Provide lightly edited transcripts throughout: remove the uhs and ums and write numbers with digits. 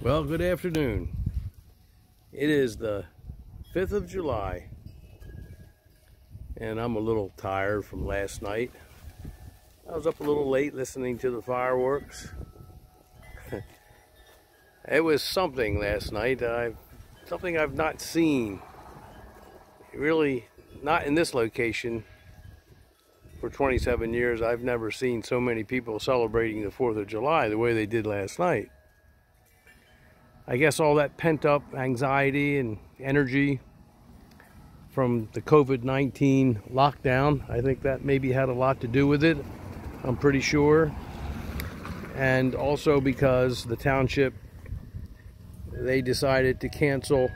Well, good afternoon. It is the 5th of July, and I'm a little tired from last night. I was up a little late listening to the fireworks. It was something last night. Something I've not seen, really, not in this location. For 27 years, I've never seen so many people celebrating the 4th of July the way they did last night. I guess all that pent-up anxiety and energy from the COVID-19 lockdown, I think that maybe had a lot to do with it. I'm pretty sure. And also because the township, they decided to cancel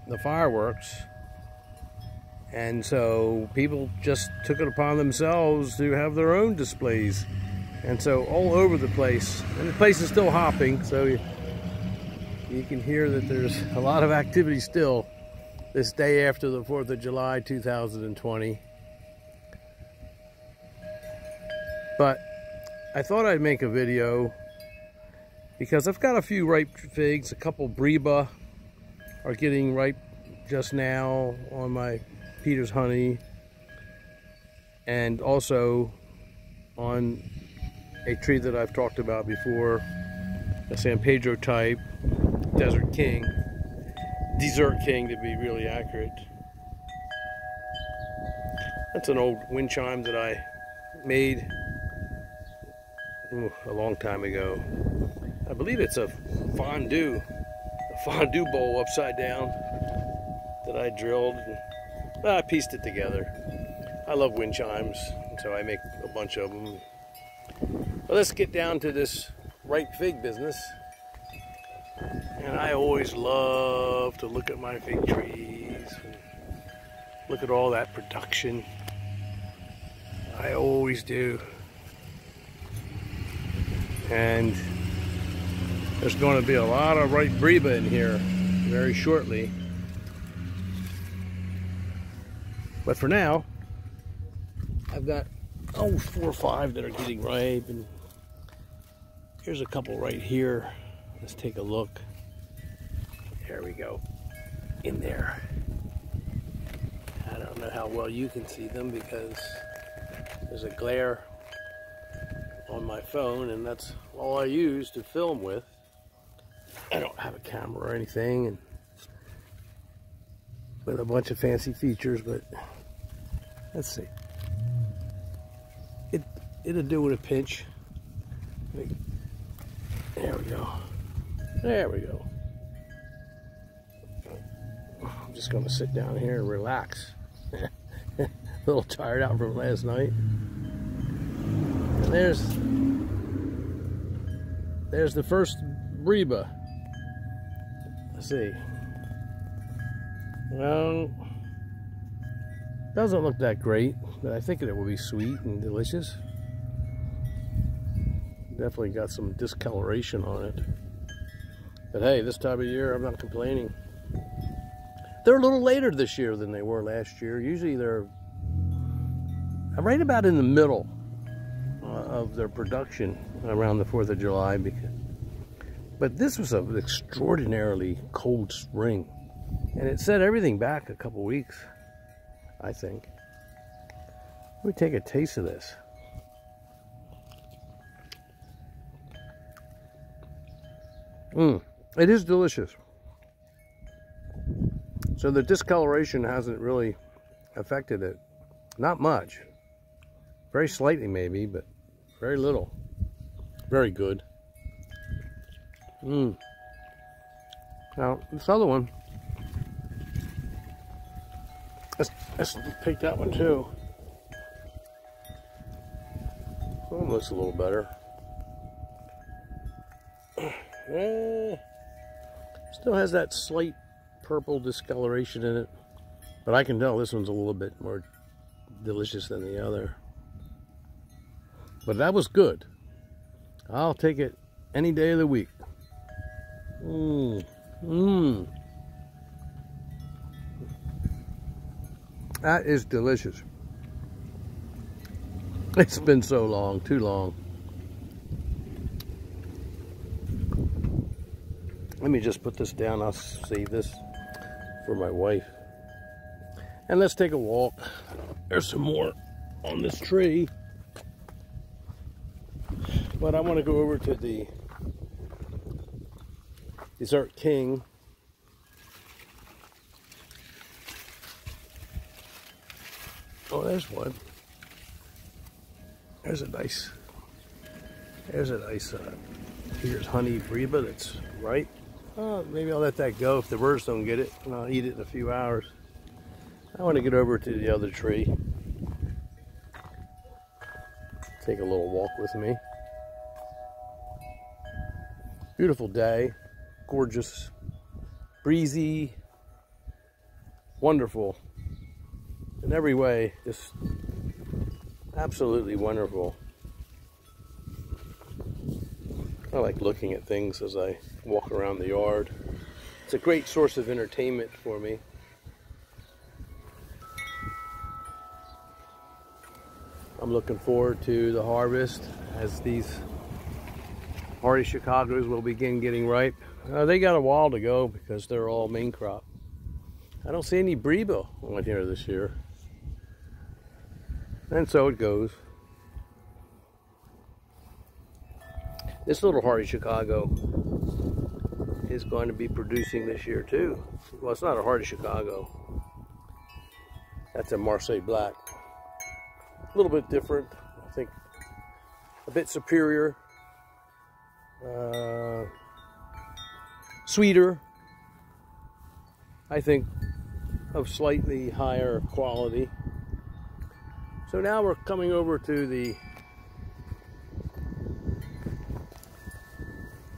the fireworks. And so people just took it upon themselves to have their own displays. And so all over the place, and the place is still hopping, so you can hear that there's a lot of activity still this day after the 4th of July 2020. But I thought I'd make a video because I've got a few ripe figs. A couple Breba are getting ripe just now on my Peter's honey, and also on a tree that I've talked about before, a San Pedro type, Desert King to be really accurate. That's an old wind chime that I made a long time ago. I believe it's a fondue bowl upside down that I drilled, and I pieced it together. I love wind chimes, and so I make a bunch of them. But let's get down to this ripe fig business. And I always love to look at my fig trees and look at all that production. I always do. And there's going to be a lot of ripe Breba in here very shortly. But for now, I've got 4 or 5 that are getting ripe, and here's a couple right here. Let's take a look. There we go, in there. I don't know how well you can see them because there's a glare on my phone, and that's all I use to film with. I don't have a camera or anything, and with a bunch of fancy features, but let's see. It'll do with a pinch. There we go. There we go. I'm just gonna sit down here and relax. A little tired out from last night. And there's the first Breba. Let's see. Well, doesn't look that great, but I think it will be sweet and delicious. Definitely got some discoloration on it. But hey, this time of year, I'm not complaining. They're a little later this year than they were last year. Usually they're right about in the middle of their production around the 4th of July. But this was an extraordinarily cold spring. And it set everything back a couple weeks, I think. Let me take a taste of this. It is delicious. So the discoloration hasn't really affected it. Not much. Very slightly maybe, but very little. Very good. Now, this other one, let's pick that one too. That one looks a little better. Still has that slight purple discoloration in it, but I can tell this one's a little bit more delicious than the other. But that was good. I'll take it any day of the week. That is delicious. It's been so long, too long. Let me just put this down. I'll save this for my wife. And let's take a walk. There's some more on this tree. But I want to go over to the Dessert King. Oh, there's one. There's a nice here's honey Breba that's ripe. Oh, maybe I'll let that go if the birds don't get it, and I'll eat it in a few hours. I want to get over to the other tree. Take a little walk with me. Beautiful day, gorgeous, breezy, wonderful. In every way, just absolutely wonderful. I like looking at things as I walk around the yard. It's a great source of entertainment for me. I'm looking forward to the harvest as these hardy Chicagos will begin getting ripe. They got a while to go because they're all main crop. I don't see any Breba on here this year. And so it goes. This little hardy Chicago is going to be producing this year too. Well, it's not a hardy Chicago. That's a Marseille Black. A little bit different, I think. A bit superior. Sweeter. I think of slightly higher quality. So now we're coming over to the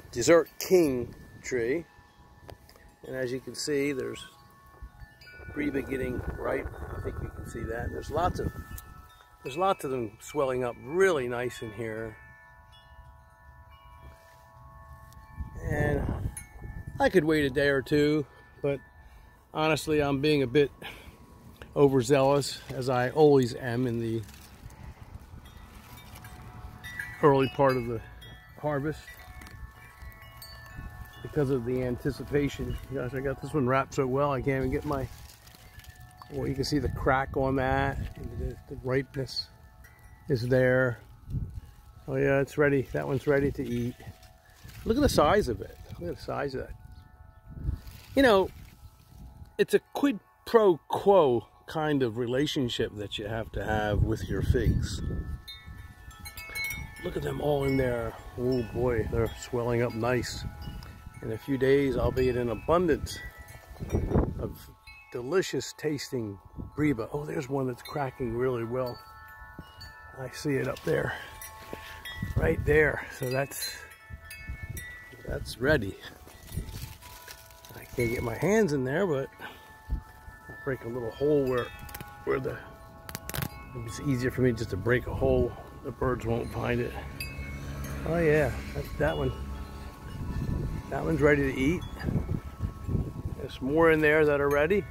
Dessert King tree, and as you can see, there's Breba getting ripe. I think you can see that. There's lots of them swelling up really nice in here, and I could wait a day or two, but honestly, I'm being a bit overzealous, as I always am in the early part of the harvest, because of the anticipation. Gosh, I got this one wrapped so well I can't even get my, well, you can see the crack on that. The ripeness is there. Oh yeah, it's ready. That one's ready to eat. Look at the size of it. Look at the size of that. You know, it's a quid pro quo kind of relationship that you have to have with your figs. Look at them all in there. Oh boy, they're swelling up nice. In a few days, I'll be in an abundance of delicious tasting Breba. Oh, there's one that's cracking really well. I see it up there, right there. So that's ready. I can't get my hands in there, but I'll break a little hole where the, it's easier for me just to break a hole. The birds won't find it. Oh yeah, that's that one. That one's ready to eat. There's more in there that are ready.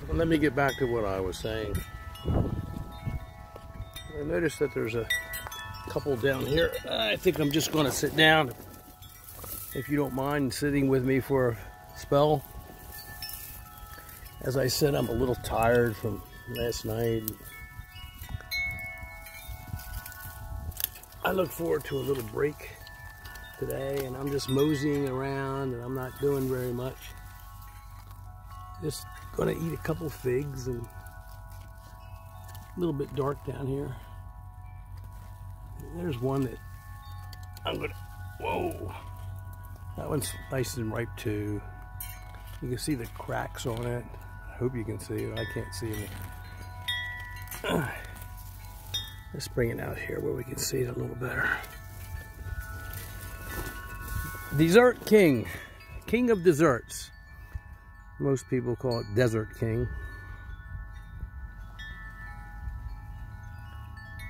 Well, let me get back to what I was saying. I noticed that there's a couple down here. I think I'm just going to sit down, if you don't mind sitting with me for a spell. As I said, I'm a little tired from last night. I look forward to a little break today, and I'm just moseying around, and I'm not doing very much. Just gonna eat a couple figs, and a little bit dark down here. There's one that I'm gonna, whoa, that one's nice and ripe too. You can see the cracks on it. I hope you can see it. I can't see it. Let's bring it out here where we can see it a little better. Dessert King, King of desserts. Most people call it Desert King.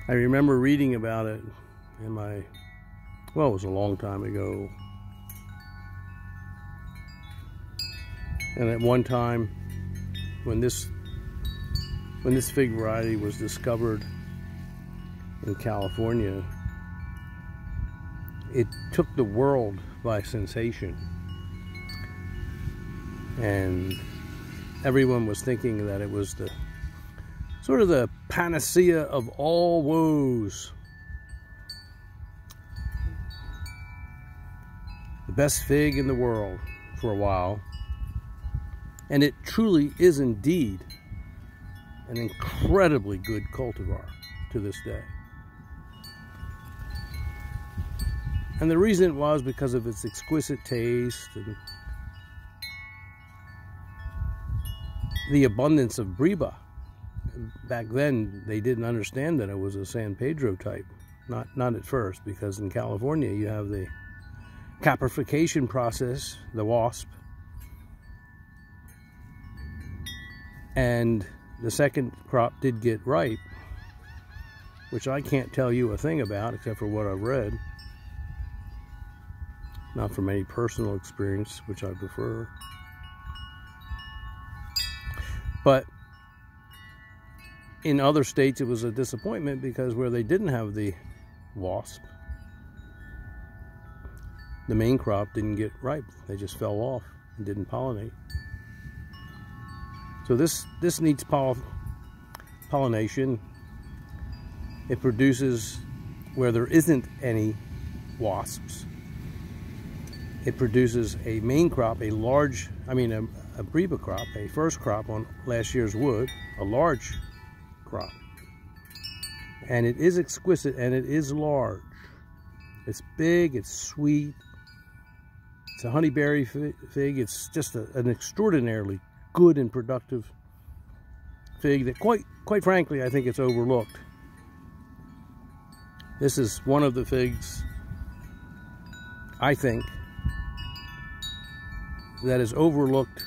I remember reading about it in my, well, it was a long time ago. And at one time, when this fig variety was discovered in California, it took the world by sensation. And everyone was thinking that it was the sort of the panacea of all woes. The best fig in the world for a while. And it truly is indeed an incredibly good cultivar to this day. And the reason it was because of its exquisite taste and the abundance of Breba. Back then, they didn't understand that it was a San Pedro type. Not at first, because in California you have the caprification process, the wasp. And the second crop did get ripe, which I can't tell you a thing about except for what I've read. Not from any personal experience, which I prefer. But in other states it was a disappointment because where they didn't have the wasp, the main crop didn't get ripe. They just fell off and didn't pollinate. So this needs pollination. It produces where there isn't any wasps. It produces a main crop, a Breba crop, a first crop on last year's wood, a large crop. And it is exquisite and it is large. It's big, it's sweet. It's a honeyberry fig. It's just an extraordinarily good and productive fig that quite frankly, I think it's overlooked. This is one of the figs, I think, that is overlooked,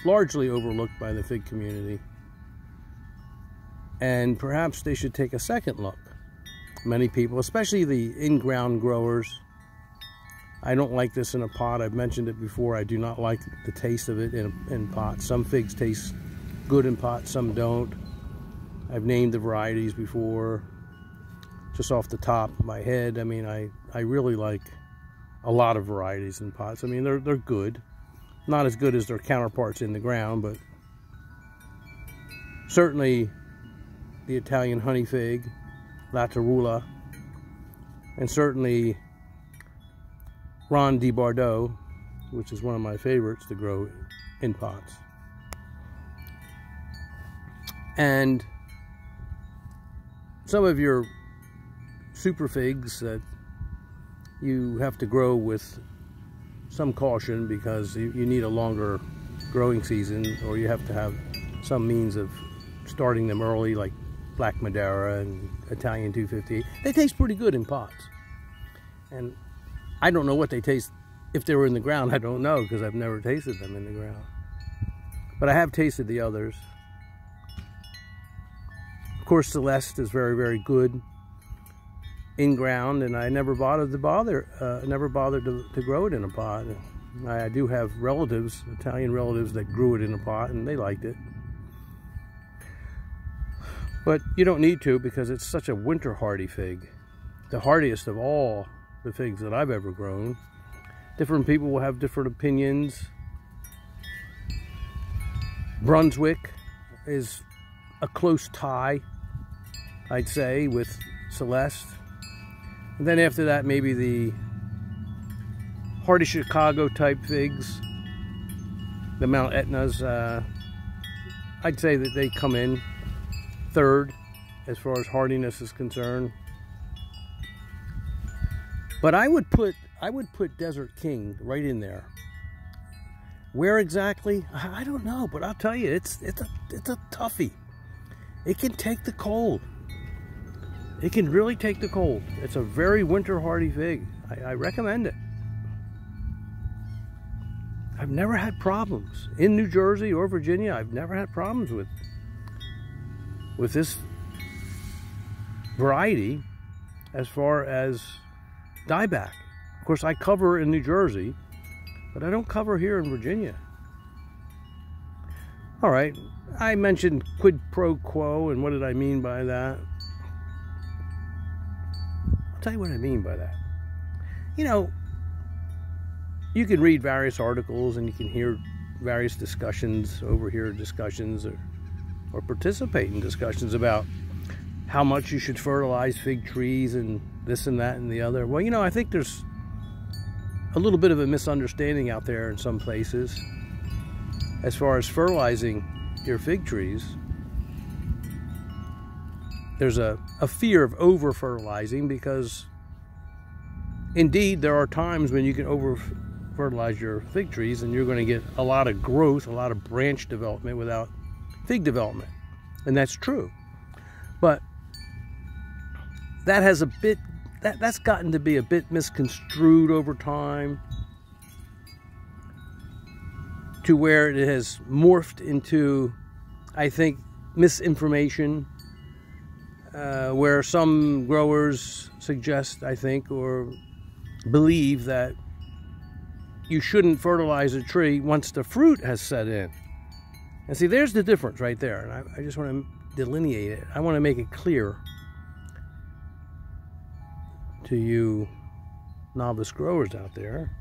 largely overlooked by the fig community. And perhaps they should take a second look. Many people, especially the in-ground growers, I don't like this in a pot. I've mentioned it before. I do not like the taste of it in pots. Some figs taste good in pots, some don't. I've named the varieties before. Just off the top of my head, I mean, I really like a lot of varieties in pots. I mean, they're good. Not as good as their counterparts in the ground, but certainly the Italian honey fig, La Tarula, and certainly Ron di Bordeaux, which is one of my favorites to grow in pots. And some of your super figs that you have to grow with some caution because you need a longer growing season, or you have to have some means of starting them early, like Black Madeira and Italian 258. They taste pretty good in pots. And I don't know what they taste if they were in the ground. I don't know because I've never tasted them in the ground. But I have tasted the others. Of course, Celeste is very, very good in ground, and I never bothered to grow it in a pot. I do have relatives, Italian relatives, that grew it in a pot, and they liked it. But you don't need to because it's such a winter hardy fig, the hardiest of all the figs that I've ever grown. Different people will have different opinions. Brunswick is a close tie, I'd say, with Celeste. And then after that, maybe the hardy Chicago type figs, the Mount Etnas, I'd say that they come in third as far as hardiness is concerned. But I would put Desert King right in there. Where exactly? I don't know, but I'll tell you, it's a toughie. It can take the cold. It can really take the cold. It's a very winter hardy fig. I recommend it. I've never had problems in New Jersey or Virginia. I've never had problems with this variety as far as dieback. Of course, I cover in New Jersey, but I don't cover here in Virginia. All right, I mentioned quid pro quo, and what did I mean by that? I'll tell you what I mean by that. You know, you can read various articles and you can hear various discussions, overhear discussions, or participate in discussions about how much you should fertilize fig trees and this and that and the other. Well, you know, I think there's a little bit of a misunderstanding out there in some places as far as fertilizing your fig trees. There's a fear of over-fertilizing, because indeed there are times when you can over-fertilize your fig trees and you're going to get a lot of growth, a lot of branch development without fig development. And that's true. But that has that's gotten to be a bit misconstrued over time, to where it has morphed into, I think, misinformation, where some growers suggest, I think, or believe that you shouldn't fertilize a tree once the fruit has set in. And see, there's the difference right there. And I just want to delineate it. I want to make it clear to you novice growers out there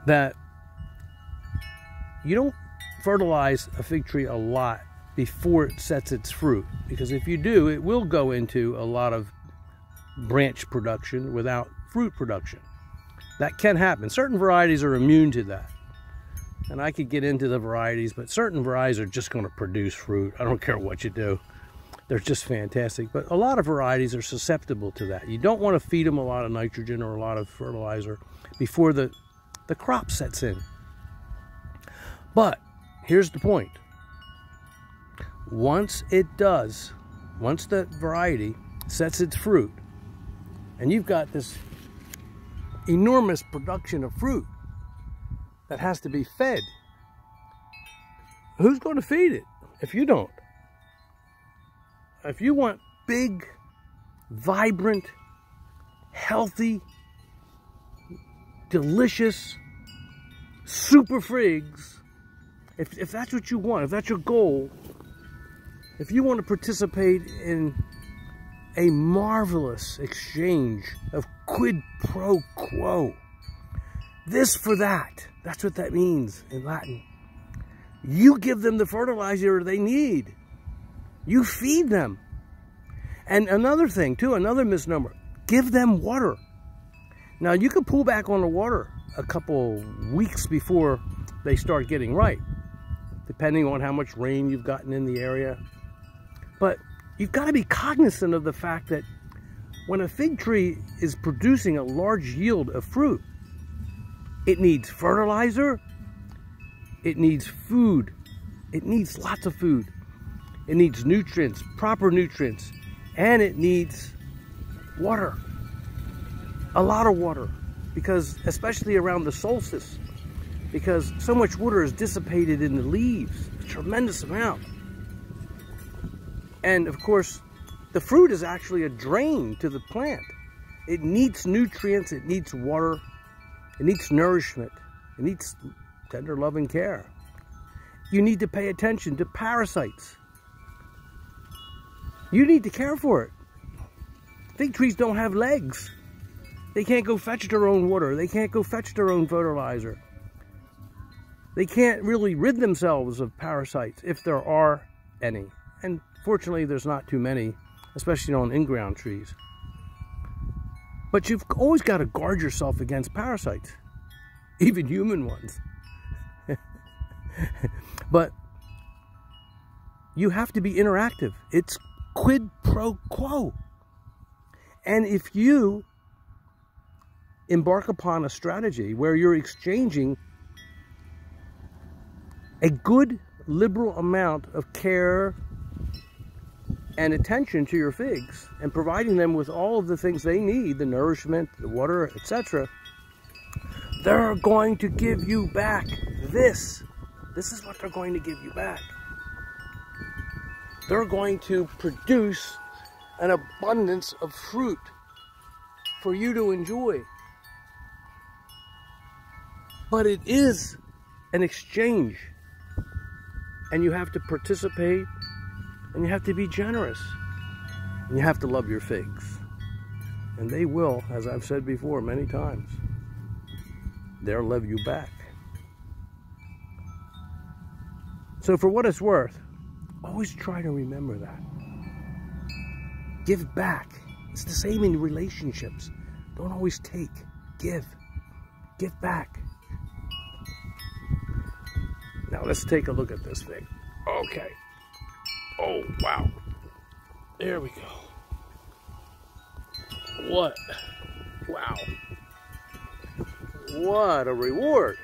that you don't fertilize a fig tree a lot before it sets its fruit, because if you do, it will go into a lot of branch production without fruit production. That can happen. Certain varieties are immune to that, and I could get into the varieties, but certain varieties are just going to produce fruit. I don't care what you do. They're just fantastic. But a lot of varieties are susceptible to that. You don't want to feed them a lot of nitrogen or a lot of fertilizer before the crop sets in. But here's the point. Once the variety sets its fruit, and you've got this enormous production of fruit that has to be fed, who's going to feed it if you don't? If you want big, vibrant, healthy, delicious, super figs, if that's what you want, if that's your goal, if you want to participate in a marvelous exchange of quid pro quo, this for that, that's what that means in Latin. You give them the fertilizer they need. You feed them. And another thing too, another misnomer, give them water. Now you can pull back on the water a couple weeks before they start getting ripe, depending on how much rain you've gotten in the area. But you've got to be cognizant of the fact that when a fig tree is producing a large yield of fruit, it needs fertilizer, it needs food, it needs lots of food. It needs nutrients, proper nutrients, and it needs water. A lot of water, because especially around the solstice, because so much water is dissipated in the leaves, a tremendous amount. And of course, the fruit is actually a drain to the plant. It needs nutrients, it needs water, it needs nourishment, it needs tender loving care. You need to pay attention to parasites. You need to care for it. Fig trees don't have legs. They can't go fetch their own water. They can't go fetch their own fertilizer. They can't really rid themselves of parasites, if there are any. And fortunately, there's not too many, especially on in-ground trees. But you've always got to guard yourself against parasites, even human ones. But you have to be interactive. It's quid pro quo. And if you embark upon a strategy where you're exchanging a good liberal amount of care and attention to your figs and providing them with all of the things they need, the nourishment, the water, etc., they're going to give you back this. This is what they're going to give you back. They're going to produce an abundance of fruit for you to enjoy. But it is an exchange. And you have to participate, and you have to be generous. And you have to love your figs. And they will, as I've said before many times, they'll love you back. So for what it's worth, always try to remember that. Give back. It's the same in relationships. Don't always take. Give. Give back. Now let's take a look at this thing. Okay. Oh, wow. There we go. What? Wow. What a reward.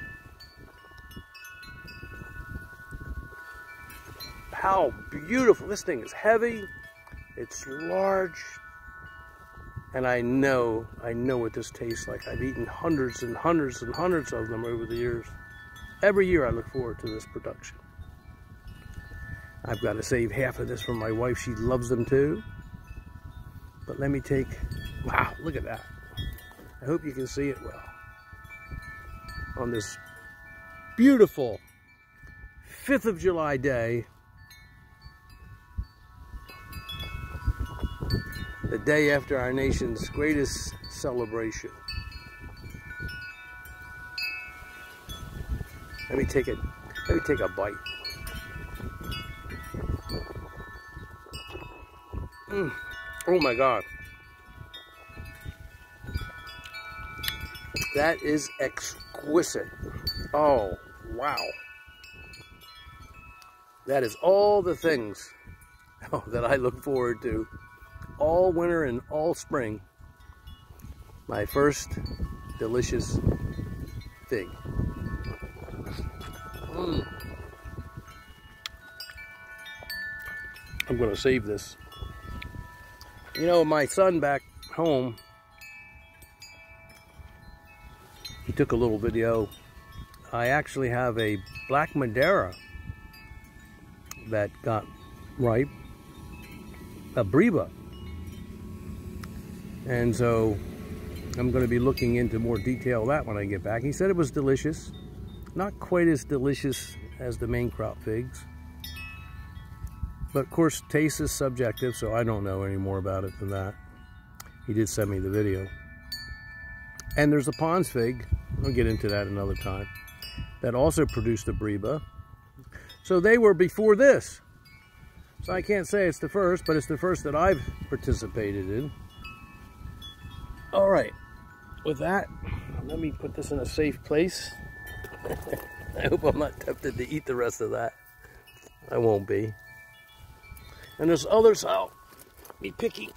How beautiful. This thing is heavy. It's large. And I know what this tastes like. I've eaten hundreds and hundreds and hundreds of them over the years. Every year I look forward to this production. I've got to save half of this for my wife. She loves them too. But let me take, wow, look at that. I hope you can see it well. On this beautiful 5th of July day, the day after our nation's greatest celebration. Let me take a bite. Oh my God. That is exquisite. Oh, wow. That is all the things that I look forward to all winter and all spring. My first delicious fig. I'm going to save this. You know, my son back home, he took a little video. I actually have a black Madeira that got ripe, a Breva. And so I'm going to be looking into more detail of that when I get back. He said it was delicious. Not quite as delicious as the main crop figs. But of course, taste is subjective, so I don't know any more about it than that. He did send me the video. And there's a Ponds fig, I'll get into that another time, that also produced a Breva. So they were before this. So I can't say it's the first, but it's the first that I've participated in. All right, with that, let me put this in a safe place. I hope I'm not tempted to eat the rest of that. I won't be. And there's others I'll be picking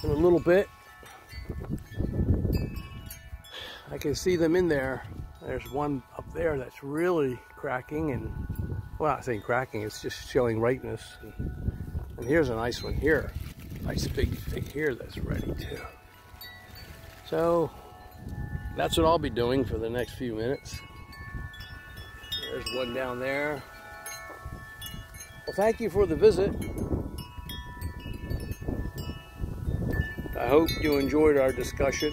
in a little bit. I can see them in there. There's one up there that's really cracking, and well, I'm not saying cracking, it's just showing ripeness. And here's a nice one here. Nice big fig here that's ready too. So that's what I'll be doing for the next few minutes. There's one down there. Well, thank you for the visit. I hope you enjoyed our discussion.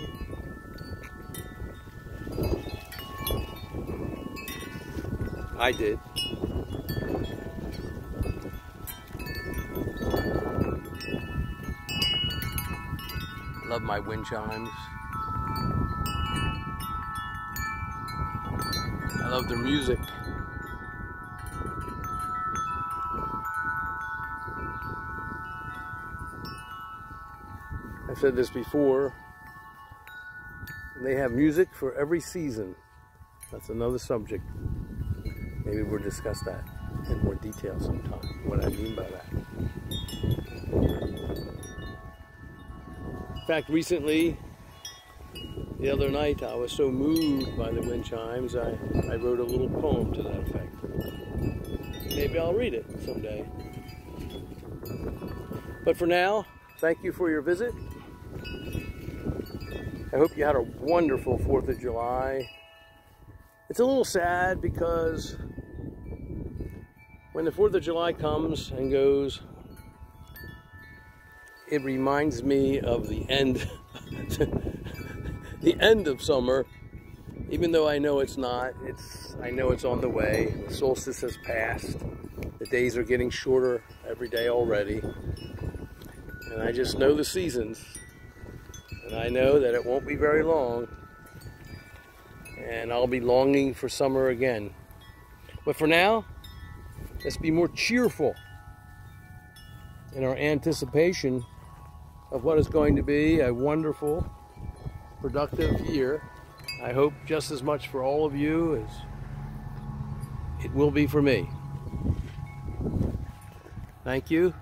I did. Love my wind chimes. I love their music. I've said this before, they have music for every season. That's another subject. Maybe we'll discuss that in more detail sometime, what I mean by that. In fact, recently, the other night, I was so moved by the wind chimes, I wrote a little poem to that effect. Maybe I'll read it someday. But for now, thank you for your visit. I hope you had a wonderful 4th of July. It's a little sad because when the 4th of July comes and goes, it reminds me of the end, the end of summer, even though I know it's not. I know it's on the way. The solstice has passed. The days are getting shorter every day already. And And I just know the seasons. And I know that it won't be very long. And I'll be longing for summer again. But for now, let's be more cheerful in our anticipation of what is going to be a wonderful, productive year. I hope just as much for all of you as it will be for me. Thank you.